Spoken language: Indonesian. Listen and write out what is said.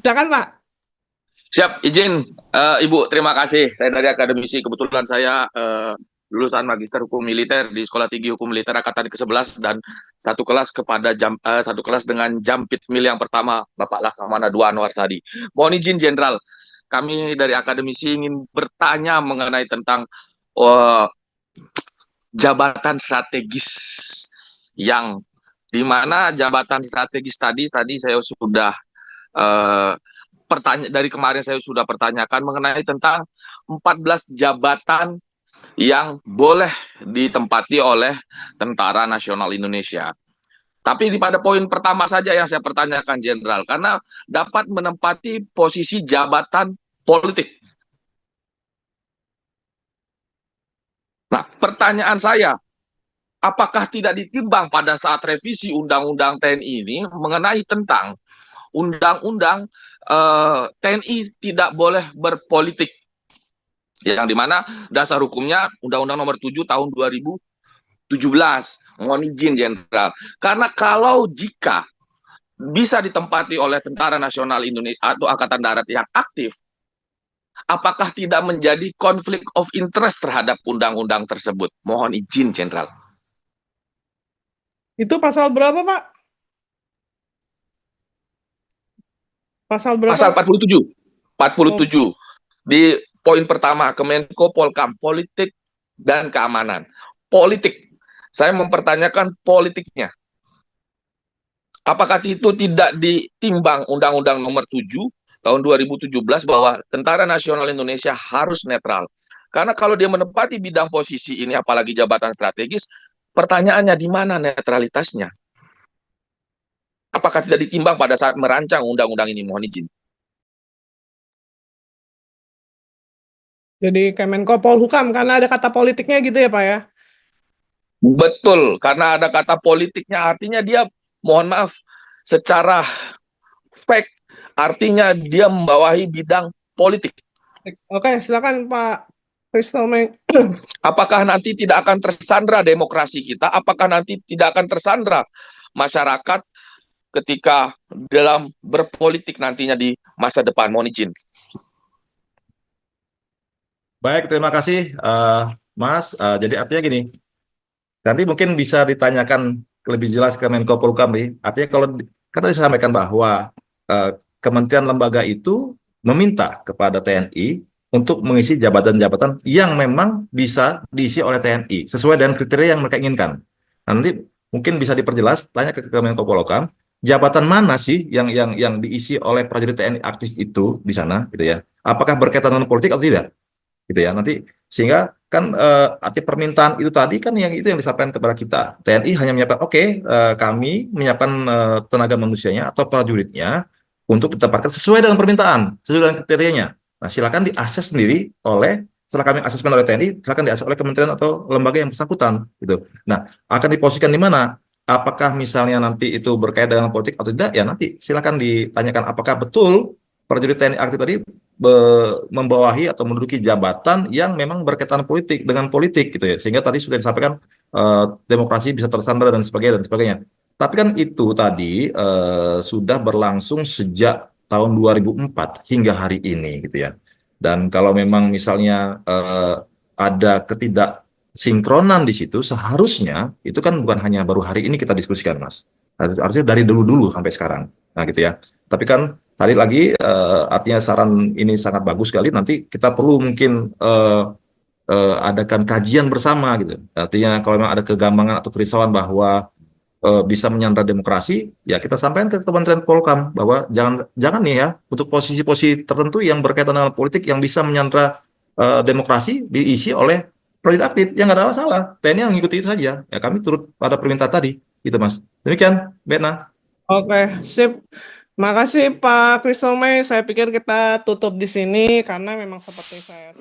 Silakan Pak. Siap, izin Ibu, terima kasih. Saya dari akademisi, kebetulan saya lulusan Magister Hukum Militer di Sekolah Tinggi Hukum Militer Angkatan ke-11 dan satu kelas dengan Jampit Mil yang pertama, Bapak Laksamana II Anwar Sadi. Mohon izin Jenderal, kami dari akademisi ingin bertanya mengenai tentang eh, jabatan strategis yang di mana jabatan strategis tadi saya sudah eh, dari kemarin saya sudah pertanyakan mengenai tentang 14 jabatan yang boleh ditempati oleh Tentara Nasional Indonesia. Tapi pada poin pertama saja yang saya pertanyakan Jenderal, karena dapat menempati posisi jabatan politik. Nah, pertanyaan saya, apakah tidak ditimbang pada saat revisi Undang-Undang TNI ini mengenai tentang Undang-Undang TNI tidak boleh berpolitik, yang dimana dasar hukumnya Undang-Undang Nomor 7 Tahun 2017. Mohon izin Jenderal, karena kalau jika bisa ditempati oleh Tentara Nasional Indonesia atau Angkatan Darat yang aktif, apakah tidak menjadi konflik of interest terhadap undang-undang tersebut? Mohon izin Jenderal. Itu pasal berapa Pak? Pasal berapa? Pasal 47. Oh, 47 di poin pertama, Kemenko Polkam, politik dan keamanan. Politik, saya mempertanyakan politiknya. Apakah itu tidak ditimbang Undang-Undang Nomor 7 Tahun 2017 bahwa Tentara Nasional Indonesia harus netral? Karena kalau dia menempati bidang posisi ini, apalagi jabatan strategis, pertanyaannya di mana netralitasnya? Apakah tidak ditimbang pada saat merancang undang-undang ini? Mohon izin. jadi Kemenko Polhukam karena ada kata politiknya gitu ya Pak ya? Betul, karena ada kata politiknya, artinya dia, mohon maaf, secara fact, artinya dia membawahi bidang politik. Oke, silakan Pak Kristome. Apakah nanti tidak akan tersandra demokrasi kita? Apakah nanti tidak akan tersandra masyarakat ketika dalam berpolitik nantinya di masa depan? Mohon izin. Baik, terima kasih, Mas. Jadi artinya gini, nanti mungkin bisa ditanyakan lebih jelas ke Menko Polhukam nih. Artinya kalau karena disampaikan bahwa eh, kementerian lembaga itu meminta kepada TNI untuk mengisi jabatan-jabatan yang memang bisa diisi oleh TNI sesuai dengan kriteria yang mereka inginkan. Nanti mungkin bisa diperjelas, tanya ke Menko Polhukam, jabatan mana sih yang diisi oleh prajurit TNI aktif itu di sana, gitu ya? Apakah berkaitan dengan politik atau tidak? Gitu ya, nanti sehingga kan arti permintaan itu tadi kan yang itu yang disampaikan kepada kita. TNI hanya menyiapkan, oke, kami menyiapkan tenaga manusianya atau prajuritnya untuk ditempatkan sesuai dengan permintaan, sesuai dengan kriterianya. Nah, silakan diakses sendiri oleh, setelah kami asesmen oleh TNI, silakan diakses oleh kementerian atau lembaga yang bersangkutan gitu. Nah, akan diposisikan di mana? Apakah misalnya nanti itu berkaitan dengan politik atau tidak? Ya nanti silakan ditanyakan apakah betul prajurit TNI aktif tadi membawahi atau menduduki jabatan yang memang berkaitan politik dengan politik gitu ya, sehingga tadi sudah disampaikan demokrasi bisa tersandra dan sebagainya. Tapi kan itu tadi sudah berlangsung sejak tahun 2004 hingga hari ini gitu ya. Dan kalau memang misalnya ada ketidaksinkronan di situ, seharusnya itu kan bukan hanya baru hari ini kita diskusikan, Mas. Harusnya dari dulu-dulu sampai sekarang. Nah, gitu ya. Tapi kan tadi lagi artinya saran ini sangat bagus sekali. Nanti kita perlu mungkin adakan kajian bersama gitu. Artinya kalau memang ada kegambangan atau kerisauan bahwa bisa menyandra demokrasi, ya kita sampaikan ke Kementerian Polhukam bahwa jangan jangan nih ya untuk posisi-posisi tertentu yang berkaitan dengan politik yang bisa menyandra demokrasi diisi oleh prajurit aktif yang nggak ada masalah. TNI yang mengikuti itu saja. Ya kami turut pada permintaan tadi, gitu Mas. Demikian, Bena. Oke, sip. Makasih Pak Kristome. Saya pikir kita tutup di sini karena memang seperti saya